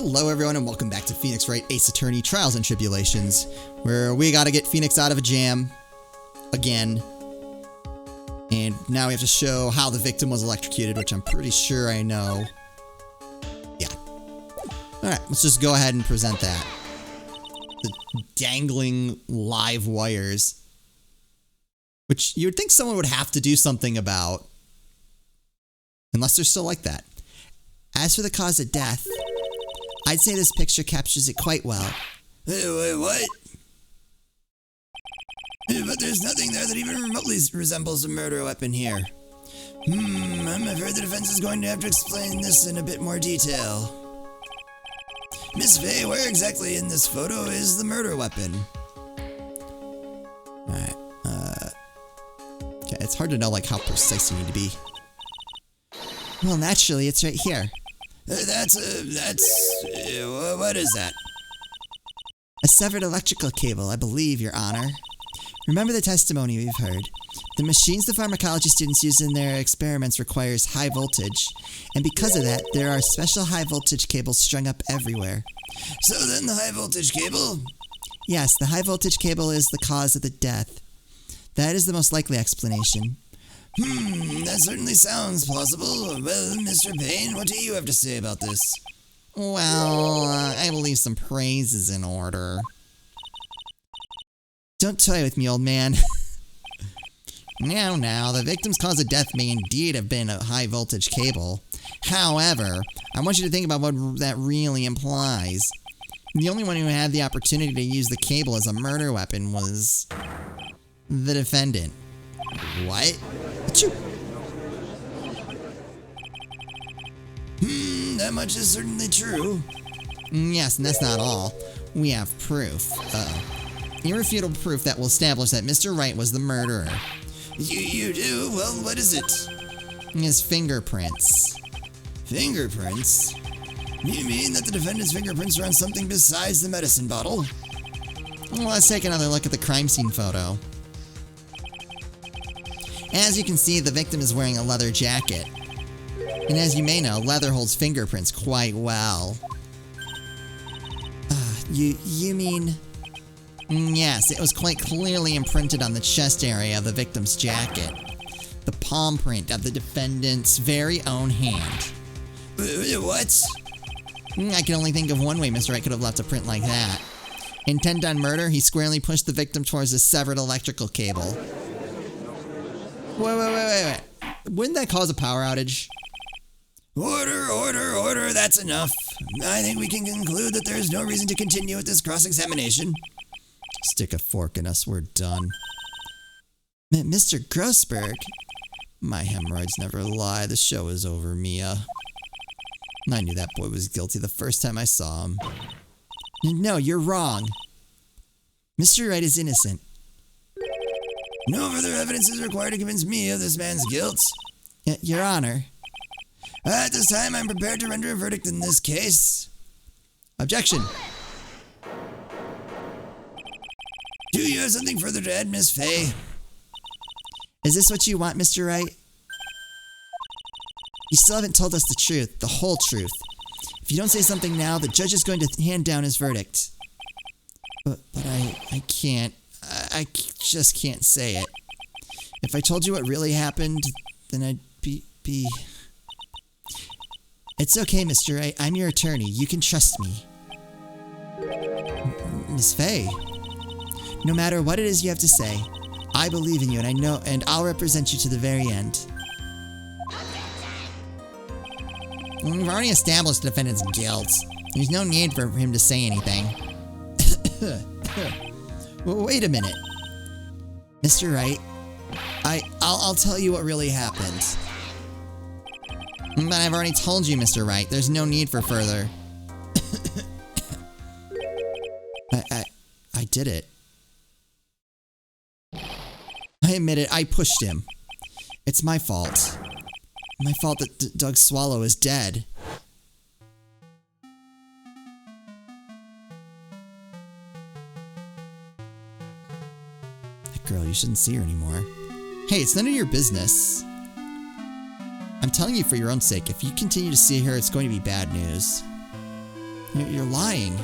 Hello everyone and welcome back to Phoenix Wright Ace Attorney Trials and Tribulations, where we gotta get Phoenix out of a jam. Again. And now we have to show how the victim was electrocuted, which I'm pretty sure I know. Yeah. Alright, let's just go ahead and present that. The dangling live wires. Which you would think someone would have to do something about. Unless they're still like that. As for the cause of death, I'd say this picture captures it quite well. Wait, what? But there's nothing there that even remotely resembles a murder weapon here. I'm afraid the defense is going to have to explain this in a bit more detail. Miss Faye, where exactly in this photo is the murder weapon? Alright, okay, it's hard to know like how precise you need to be. Well, naturally, it's right here. What is that? A severed electrical cable, I believe, Your Honor. Remember the testimony we've heard. The machines the pharmacology students use in their experiments requires high voltage, and because of that, there are special high voltage cables strung up everywhere. So then the high voltage cable? Yes, the high voltage cable is the cause of the death. That is the most likely explanation. That certainly sounds plausible. Well, Mr. Payne, what do you have to say about this? Well, I believe some praise is in order. Don't toy with me, old man. Now, the victim's cause of death may indeed have been a high voltage cable. However, I want you to think about what that really implies. The only one who had the opportunity to use the cable as a murder weapon was the defendant. What? Achoo. That much is certainly true. Yes, and that's not all. We have proof. Irrefutable proof that will establish that Mr. Wright was the murderer. You do? Well, what is it? His fingerprints. Fingerprints? You mean that the defendant's fingerprints are on something besides the medicine bottle? Well, let's take another look at the crime scene photo. As you can see, the victim is wearing a leather jacket. And as you may know, leather holds fingerprints quite well. You mean... Yes, it was quite clearly imprinted on the chest area of the victim's jacket. The palm print of the defendant's very own hand. What? I can only think of one way Mr. Wright could have left a print like that. Intent on murder, he squarely pushed the victim towards a severed electrical cable. Wait. Wouldn't that cause a power outage? Order, that's enough. I think we can conclude that there's no reason to continue with this cross-examination. Stick a fork in us, we're done. Mr. Grossberg? My hemorrhoids never lie, the show is over, Mia. I knew that boy was guilty the first time I saw him. No, you're wrong. Mr. Wright is innocent. No further evidence is required to convince me of this man's guilt. Your Honor. At this time, I'm prepared to render a verdict in this case. Objection. Do you have something further to add, Miss Faye? Is this what you want, Mr. Wright? You still haven't told us the truth, the whole truth. If you don't say something now, the judge is going to hand down his verdict. But I can't. I just can't say it. If I told you what really happened, then I'd be... It's okay, Mr. Wright. I'm your attorney. You can trust me. Miss Faye. No matter what it is you have to say, I believe in you and I'll represent you to the very end. We've already established the defendant's guilt. There's no need for him to say anything. Well, wait a minute. Mr. Wright, I'll tell you what really happened. But I've already told you, Mr. Wright. There's no need for further. I did it. I admit it, I pushed him. It's my fault. My fault that Doug Swallow is dead. That girl, you shouldn't see her anymore. Hey, it's none of your business. I'm telling you for your own sake, if you continue to see her, it's going to be bad news. You're lying.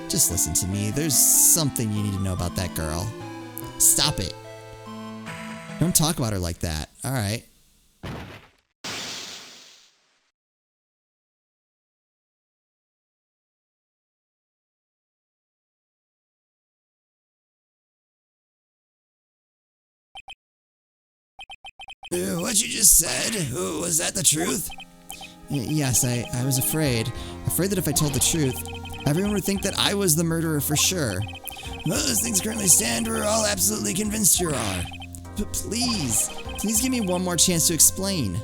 Just listen to me. There's something you need to know about that girl. Stop it. Don't talk about her like that. All right. What you just said, was that the truth? Yes, I was afraid. Afraid that if I told the truth, everyone would think that I was the murderer for sure. Well, as things currently stand, we're all absolutely convinced you are. But please give me one more chance to explain.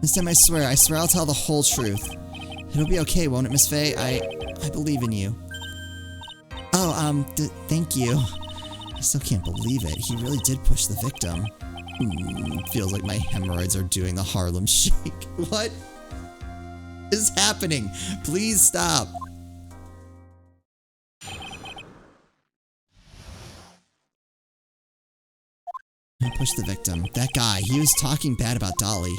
This time I swear I'll tell the whole truth. It'll be okay, won't it, Miss Faye? I believe in you. Oh, thank you. I still can't believe it. He really did push the victim. Feels like my hemorrhoids are doing the Harlem Shake. What is happening? Please stop. I pushed the victim. That guy, he was talking bad about Dahlia.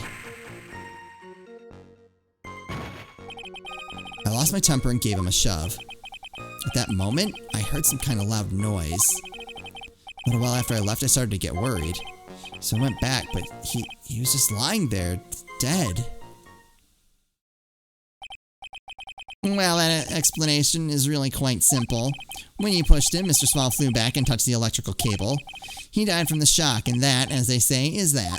I lost my temper and gave him a shove. At that moment, I heard some kind of loud noise. A little while after I left, I started to get worried. So I went back, but he was just lying there, dead. Well, that explanation is really quite simple. When you pushed him, Mr. Swallow flew back and touched the electrical cable. He died from the shock, and that, as they say, is that.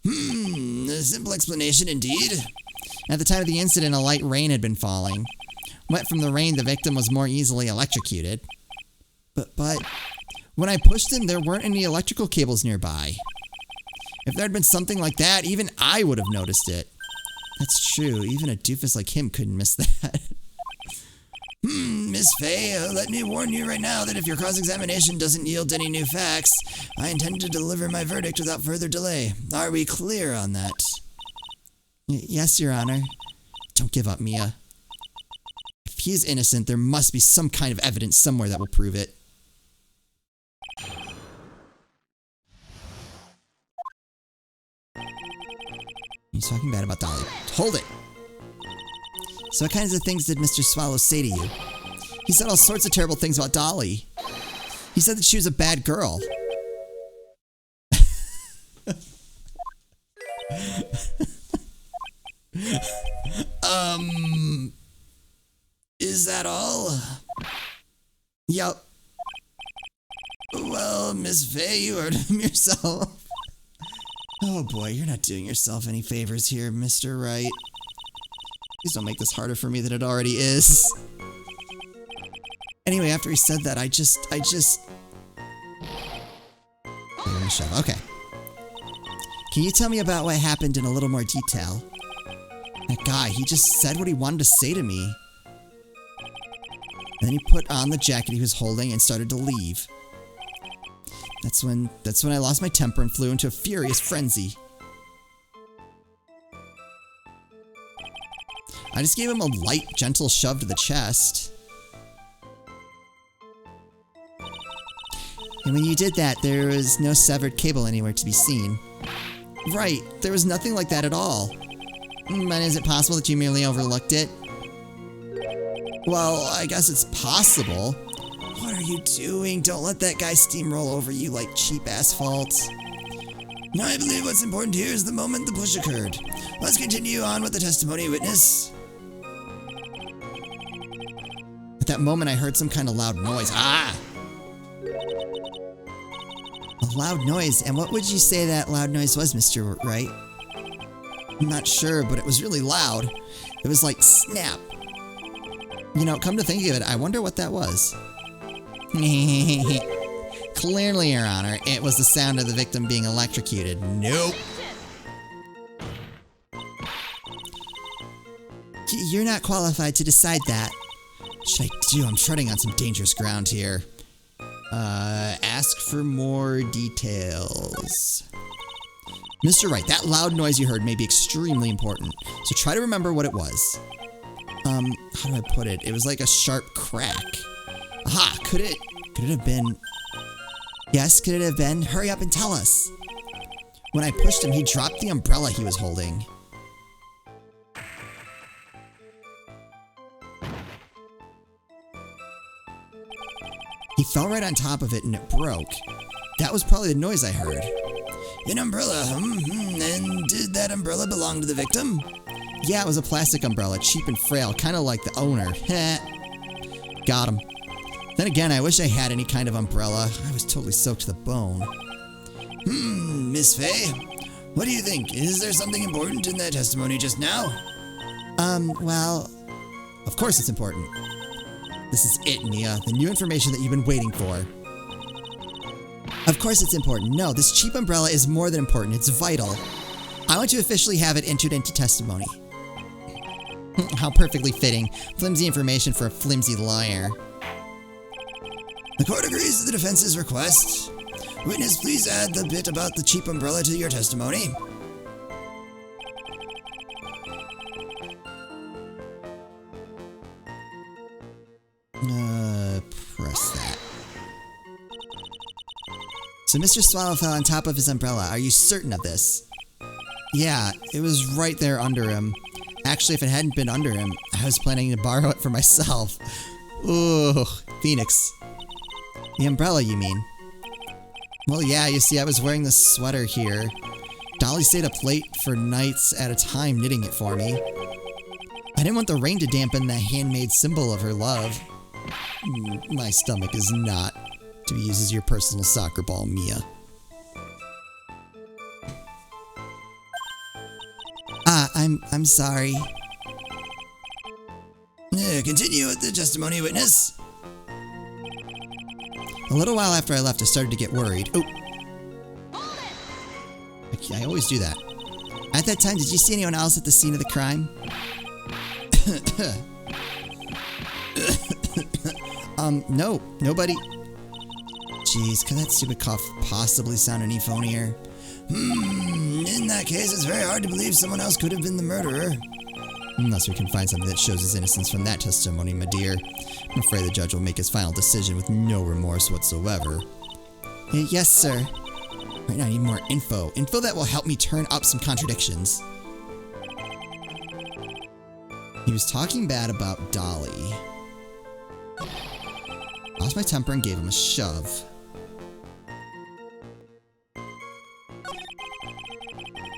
A simple explanation indeed. At the time of the incident, a light rain had been falling. Wet from the rain, the victim was more easily electrocuted. But when I pushed him, there weren't any electrical cables nearby. If there had been something like that, even I would have noticed it. That's true, even a doofus like him couldn't miss that. Miss Faye, let me warn you right now that if your cross-examination doesn't yield any new facts, I intend to deliver my verdict without further delay. Are we clear on that? Yes, Your Honor. Don't give up, Mia. If he is innocent, there must be some kind of evidence somewhere that will prove it. He's talking bad about Dahlia. Hold it! So what kinds of things did Mr. Swallow say to you? He said all sorts of terrible things about Dahlia. He said that she was a bad girl. Is that all? Yup. Well, Miss Faye, you heard him yourself. Oh boy, you're not doing yourself any favors here, Mr. Wright. Please don't make this harder for me than it already is. Anyway, after he said that, I just... Okay. Can you tell me about what happened in a little more detail? That guy, he just said what he wanted to say to me. And then he put on the jacket he was holding and started to leave. That's when I lost my temper and flew into a furious frenzy. I just gave him a light, gentle shove to the chest. And when you did that, there was no severed cable anywhere to be seen. Right, there was nothing like that at all. But is it possible that you merely overlooked it? Well, I guess it's possible. What are you doing? Don't let that guy steamroll over you like cheap asphalt. Now I believe what's important here is the moment the push occurred. Let's continue on with the testimony, witness. At that moment, I heard some kind of loud noise. Ah! A loud noise? And what would you say that loud noise was, Mr. Wright? I'm not sure, but it was really loud. It was like snap. You know, come to think of it, I wonder what that was. Clearly, Your Honor, it was the sound of the victim being electrocuted. Nope. You're not qualified to decide that. What should I do? I'm treading on some dangerous ground here. Ask for more details. Mr. Wright, that loud noise you heard may be extremely important, so try to remember what it was. How do I put it? It was like a sharp crack. Aha! Could it have been... Yes, could it have been? Hurry up and tell us! When I pushed him, he dropped the umbrella he was holding. He fell right on top of it and it broke. That was probably the noise I heard. An umbrella, and did that umbrella belong to the victim? Yeah, it was a plastic umbrella, cheap and frail, kind of like the owner. Heh. Got him. Then again, I wish I had any kind of umbrella. I was totally soaked to the bone. Miss Faye? What do you think? Is there something important in that testimony just now? Well, of course it's important. This is it, Mia. The new information that you've been waiting for. Of course it's important. No, this cheap umbrella is more than important. It's vital. I want to officially have it entered into testimony. How perfectly fitting. Flimsy information for a flimsy liar. The court agrees to the defense's request. Witness, please add the bit about the cheap umbrella to your testimony. Press that. So Mr. Swallow fell on top of his umbrella. Are you certain of this? Yeah, it was right there under him. Actually, if it hadn't been under him, I was planning to borrow it for myself. Ooh, Phoenix. The umbrella, you mean? Well, yeah, you see, I was wearing this sweater here. Dolly stayed up late for nights at a time knitting it for me. I didn't want the rain to dampen the handmade symbol of her love. My stomach is not to be used as your personal soccer ball, Mia. I'm sorry. Continue with the testimony, witness. A little while after I left, I started to get worried. Oh. I always do that. At that time, did you see anyone else at the scene of the crime? No, nobody. Jeez, could that stupid cough possibly sound any phonier? In that case, it's very hard to believe someone else could have been the murderer. Unless we can find something that shows his innocence from that testimony, my dear. I'm afraid the judge will make his final decision with no remorse whatsoever. Yes, sir. Right now I need more info. Info that will help me turn up some contradictions. He was talking bad about Dolly. Lost my temper and gave him a shove.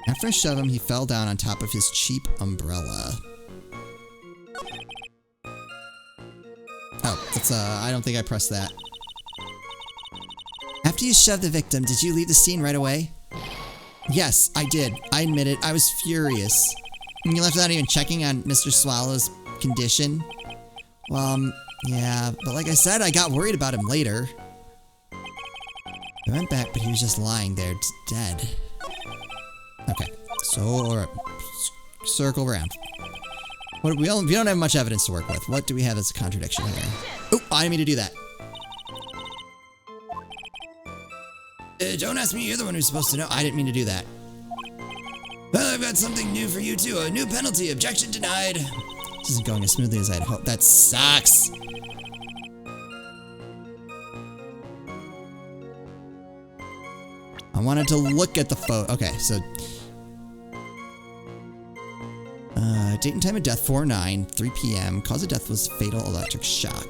After I shoved him, he fell down on top of his cheap umbrella. Oh, that's I don't think I pressed that. After you shoved the victim, did you leave the scene right away? Yes, I did. I admit it. I was furious. And you left without even checking on Mr. Swallow's condition? Well, yeah, but like I said, I got worried about him later. I went back, but he was just lying there, dead. Okay, so circle around. What we don't have much evidence to work with. What do we have as a contradiction here? Oh, I didn't mean to do that. Don't ask me, you're the one who's supposed to know. I didn't mean to do that. Well, I've got something new for you too. A new penalty. Objection denied. This isn't going as smoothly as I'd hoped. That sucks. I wanted to look at the photo. Okay, so date and time of death 4/9, 3 p.m. Cause of death was fatal electric shock.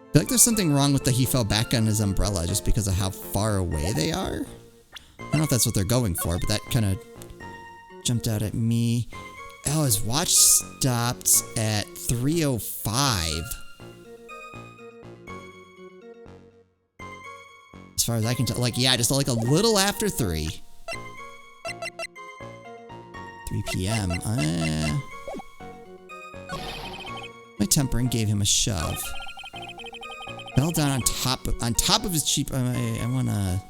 I feel like there's something wrong with the he fell back on his umbrella just because of how far away they are. I don't know if that's what they're going for, but that kind of jumped out at me. Oh, his watch stopped at 3:05. As far as I can tell, like, yeah, just like a little after 3. 3 p.m. My temper and gave him a shove. Fell down on top of his cheap. I wanna.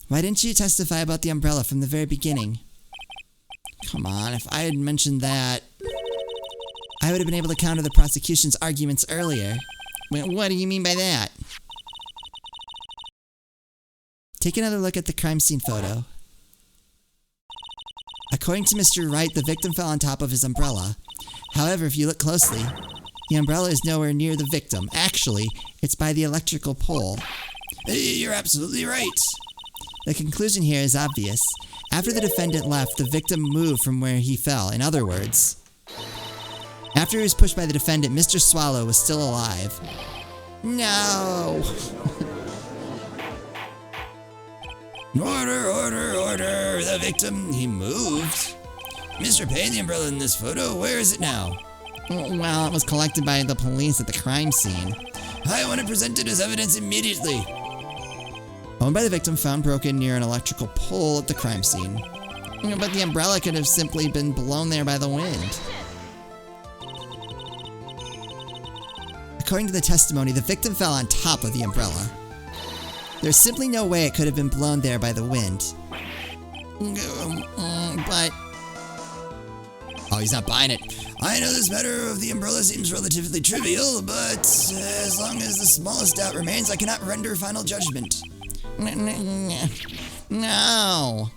Why didn't you testify about the umbrella from the very beginning? Come on, if I had mentioned that, I would have been able to counter the prosecution's arguments earlier. Wait, what do you mean by that? Take another look at the crime scene photo. According to Mr. Wright, the victim fell on top of his umbrella. However, if you look closely, the umbrella is nowhere near the victim. Actually, it's by the electrical pole. You're absolutely right. The conclusion here is obvious. After the defendant left, the victim moved from where he fell. In other words, after he was pushed by the defendant, Mr. Swallow was still alive. No! Order! The victim, he moved. Mr. Payne, the umbrella in this photo, where is it now? Well, it was collected by the police at the crime scene. I want to present it as evidence immediately. Owned by the victim, found broken near an electrical pole at the crime scene. But the umbrella could have simply been blown there by the wind. According to the testimony, the victim fell on top of the umbrella. There's simply no way it could have been blown there by the wind. But... Oh, he's not buying it. I know this matter of the umbrella seems relatively trivial, but as long as the smallest doubt remains, I cannot render final judgment. No!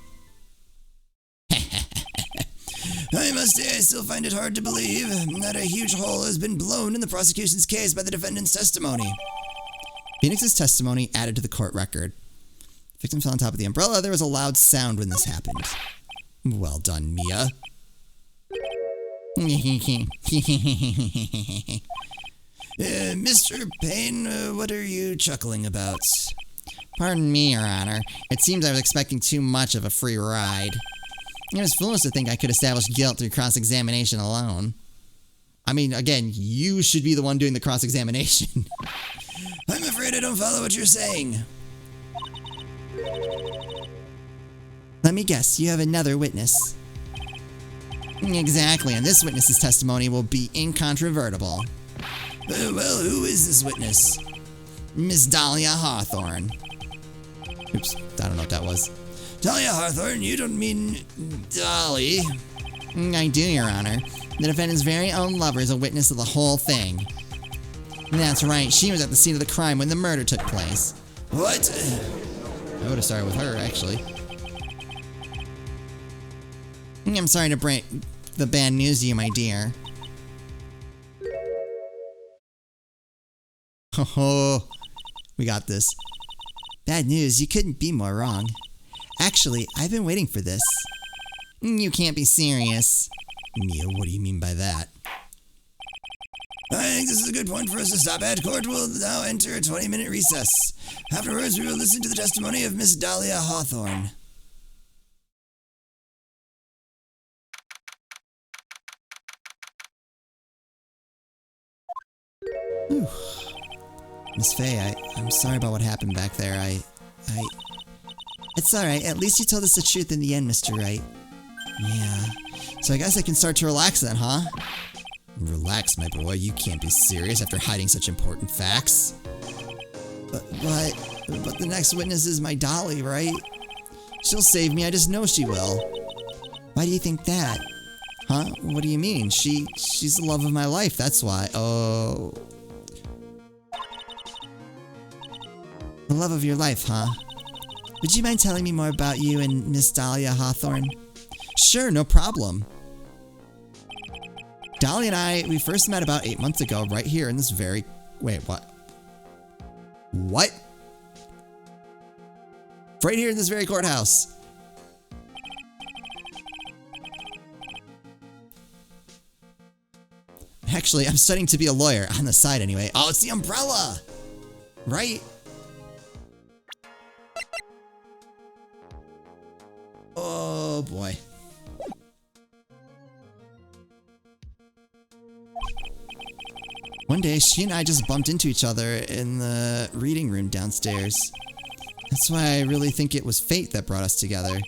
I must say I still find it hard to believe that a huge hole has been blown in the prosecution's case by the defendant's testimony. Phoenix's testimony added to the court record. The victim fell on top of the umbrella. There was a loud sound when this happened. Well done, Mia. Mr. Payne, what are you chuckling about? Pardon me, Your Honor. It seems I was expecting too much of a free ride. It was foolish to think I could establish guilt through cross-examination alone. I mean, again, you should be the one doing the cross-examination. I'm afraid I don't follow what you're saying. Let me guess, you have another witness. Exactly, and this witness's testimony will be incontrovertible. Well, who is this witness? Miss Dahlia Hawthorne. Oops, I don't know what that was. Dahlia Hawthorne, you don't mean Dolly. I do, Your Honor. The defendant's very own lover is a witness of the whole thing. That's right, she was at the scene of the crime when the murder took place. What? I would have started with her, actually. I'm sorry to break the bad news to you, my dear. Oh, we got this. Bad news, you couldn't be more wrong. Actually, I've been waiting for this. You can't be serious. Mia, what do you mean by that? I think this is a good point for us to stop at. Court will now enter a 20-minute recess. Afterwards, we will listen to the testimony of Miss Dahlia Hawthorne. Whew. Miss Faye, I'm sorry about what happened back there. It's alright. At least you told us the truth in the end, Mr. Wright. Yeah. So I guess I can start to relax then, huh? Relax, my boy. You can't be serious after hiding such important facts. But the next witness is my Dolly, right? She'll save me. I just know she will. Why do you think that? Huh? What do you mean? She's the love of my life. That's why. Oh. The love of your life, huh? Would you mind telling me more about you and Miss Dahlia Hawthorne? Sure, no problem. Dahlia and I, we first met about 8 months ago, right here in this very... Wait, what? What? Right here in this very courthouse. Actually, I'm studying to be a lawyer, on the side anyway. Oh, it's the umbrella! Right? Oh boy. One day, she and I just bumped into each other in the reading room downstairs. That's why I really think it was fate that brought us together.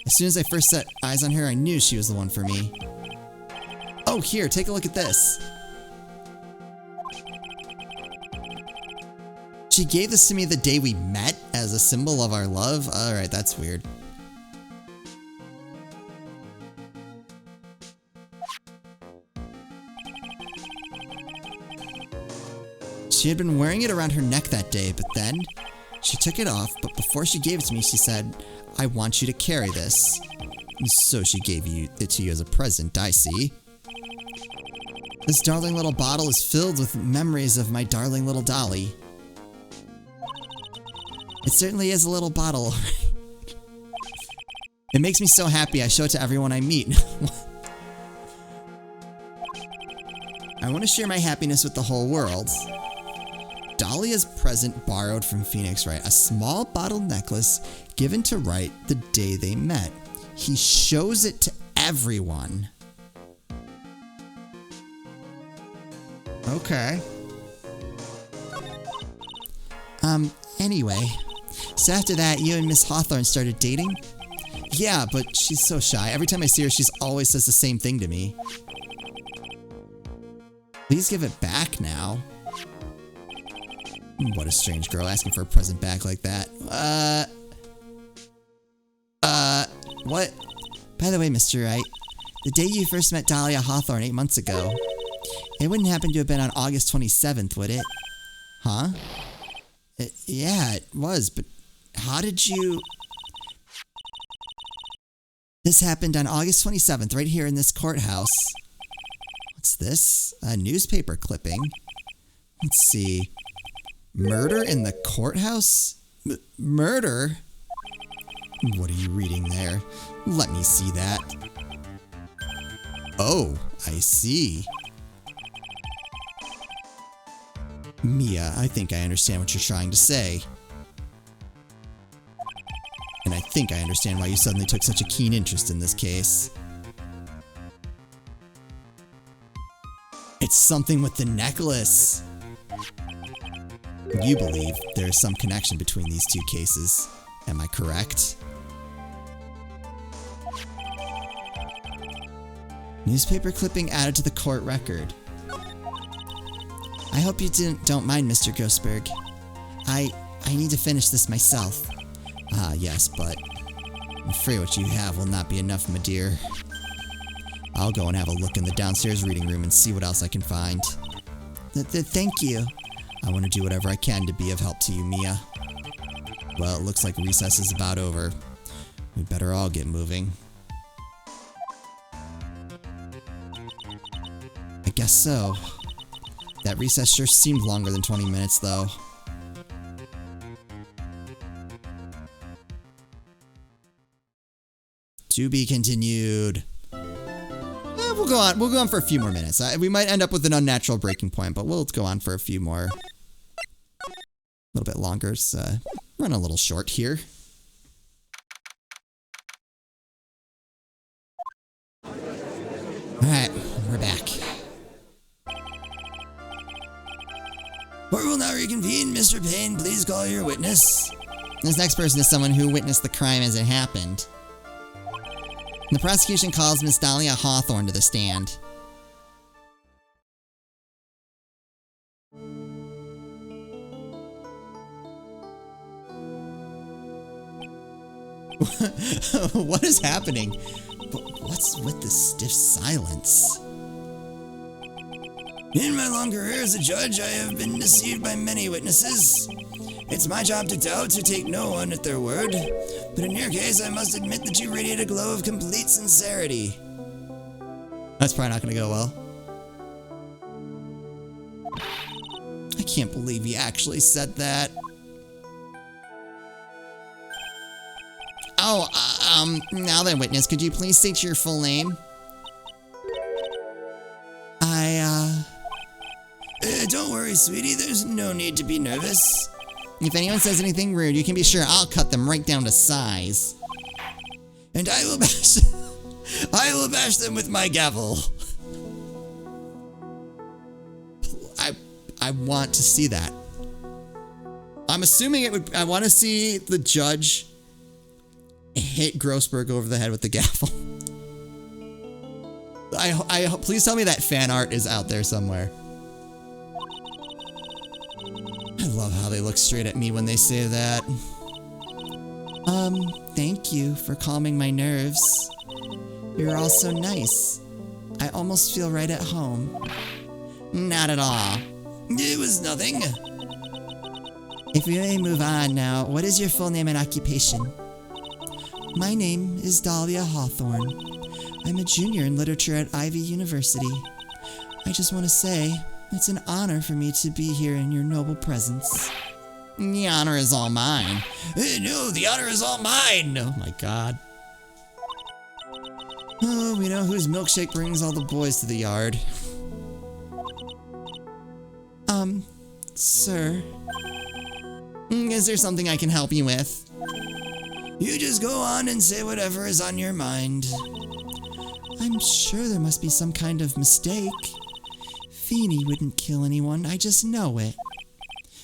As soon as I first set eyes on her, I knew she was the one for me. Oh, here, take a look at this. She gave this to me the day we met as a symbol of our love. Alright, that's weird. She had been wearing it around her neck that day, but then She took it off, but before she gave it to me, she said, "I want you to carry this." So she gave it to you as a present, I see. This darling little bottle is filled with memories of my darling little Dolly. It certainly is a little bottle. It makes me so happy I show it to everyone I meet. I want to share my happiness with the whole world. Dahlia's present borrowed from Phoenix Wright, a small bottle necklace given to Wright the day they met. He shows it to everyone. Okay. Anyway. So after that, you and Miss Hawthorne started dating? Yeah, but she's so shy. Every time I see her, she's always says the same thing to me. Please give it back now. What a strange girl asking for a present back like that. What? By the way, Mr. Wright, the day you first met Dahlia Hawthorne 8 months ago, it wouldn't happen to have been on August 27th, would it? Huh? Yeah, it was, but how did you... This happened on August 27th, right here in this courthouse. What's this? A newspaper clipping? Let's see. Murder in the courthouse? Murder? What are you reading there? Let me see that. Oh, I see. Mia, I think I understand what you're trying to say. And I think I understand why you suddenly took such a keen interest in this case. It's something with the necklace. You believe there is some connection between these two cases. Am I correct? Newspaper clipping added to the court record. I hope you don't mind, Mr. Ghostberg. I need to finish this myself. Ah, yes, but I'm afraid what you have will not be enough, my dear. I'll go and have a look in the downstairs reading room and see what else I can find. Thank you. I want to do whatever I can to be of help to you, Mia. Well, it looks like recess is about over. We better all get moving. I guess so. That recess sure seemed longer than 20 minutes, though. To be continued. We'll go on. We'll go on for a few more minutes. We might end up with an unnatural breaking point, but we'll go on for a few more. A little bit longer. It's run a little short here. All right, we're back. Court will now reconvene. Mr. Payne, please call your witness. This next person is someone who witnessed the crime as it happened. The prosecution calls Miss Dahlia Hawthorne to the stand. What is happening? What's with the stiff silence? In my long career as a judge, I have been deceived by many witnesses. It's my job to doubt, to take no one at their word. But in your case, I must admit that you radiate a glow of complete sincerity. That's probably not going to go well. I can't believe he actually said that. Oh, now then, witness, could you please state your full name? Don't worry, sweetie, there's no need to be nervous. If anyone says anything rude, you can be sure I'll cut them right down to size. And I will bash them with my gavel. I want to see that. I'm assuming it would. I want to see the judge hit Grossberg over the head with the gavel. Please tell me that fan art is out there somewhere. I love how they look straight at me when they say that. Thank you for calming my nerves. You're all so nice. I almost feel right at home. Not at all. It was nothing. If we may move on now, what is your full name and occupation? My name is Dahlia Hawthorne. I'm a junior in literature at Ivy University. I just want to say, it's an honor for me to be here in your noble presence. The honor is all mine. No, the honor is all mine! Oh my god. Oh, we know whose milkshake brings all the boys to the yard. Sir. Is there something I can help you with? You just go on and say whatever is on your mind. I'm sure there must be some kind of mistake. Feeny wouldn't kill anyone, I just know it.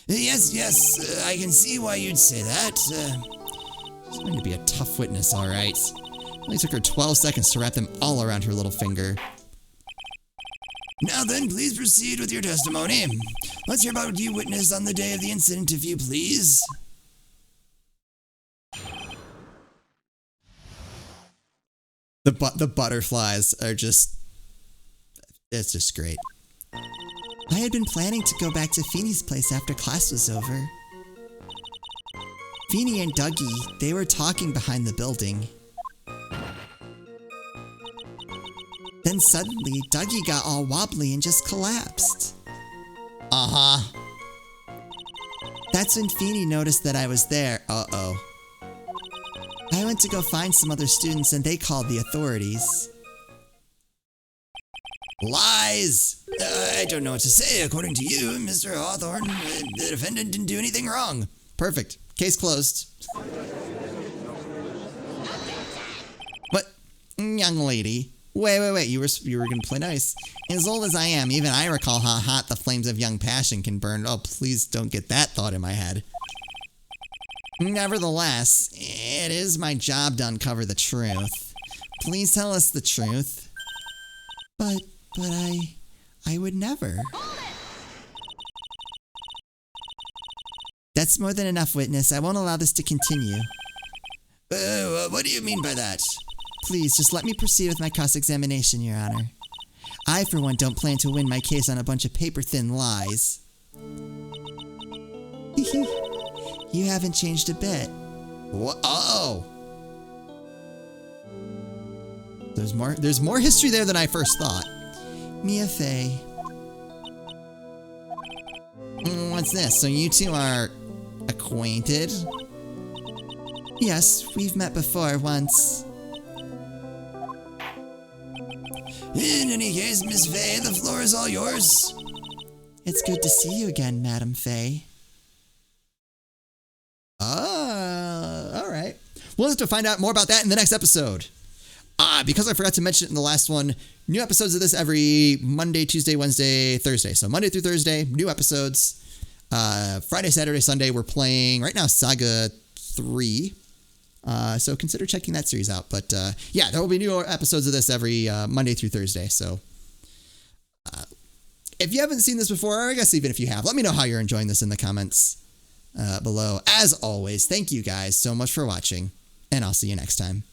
Yes, I can see why you'd say that. She's going to be a tough witness, alright. It only took her 12 seconds to wrap them all around her little finger. Now then, please proceed with your testimony. Let's hear about what you witnessed on the day of the incident, if you please. The butterflies are just... It's just great. I had been planning to go back to Feeny's place after class was over. Feeny and Dougie, they were talking behind the building. Then suddenly, Dougie got all wobbly and just collapsed. Uh-huh. That's when Feeny noticed that I was there. Uh-oh. I went to go find some other students and they called the authorities. Lies! I don't know what to say. According to you, Mr. Hawthorne, the defendant didn't do anything wrong. Perfect. Case closed. What? Young lady. Wait. You were gonna play nice. As old as I am, even I recall how hot the flames of young passion can burn. Oh, please don't get that thought in my head. Nevertheless, it is my job to uncover the truth. Please tell us the truth. But I would never. That's more than enough, witness. I won't allow this to continue. What do you mean by that? Please, just let me proceed with my cross-examination, Your Honor. I, for one, don't plan to win my case on a bunch of paper-thin lies. You haven't changed a bit. What? Oh! There's more history there than I first thought. Mia Fey. What's this? So you two are acquainted? Yes, we've met before once. In any case, Miss Fey, the floor is all yours. It's good to see you again, Madam Fey. Alright. We'll have to find out more about that in the next episode. Because I forgot to mention it in the last one, new episodes of this every Monday, Tuesday, Wednesday, Thursday. So Monday through Thursday, new episodes. Friday, Saturday, Sunday, we're playing right now Saga 3. So consider checking that series out. But yeah, there will be new episodes of this every Monday through Thursday. So if you haven't seen this before, or I guess even if you have, let me know how you're enjoying this in the comments below. As always, thank you guys so much for watching, and I'll see you next time.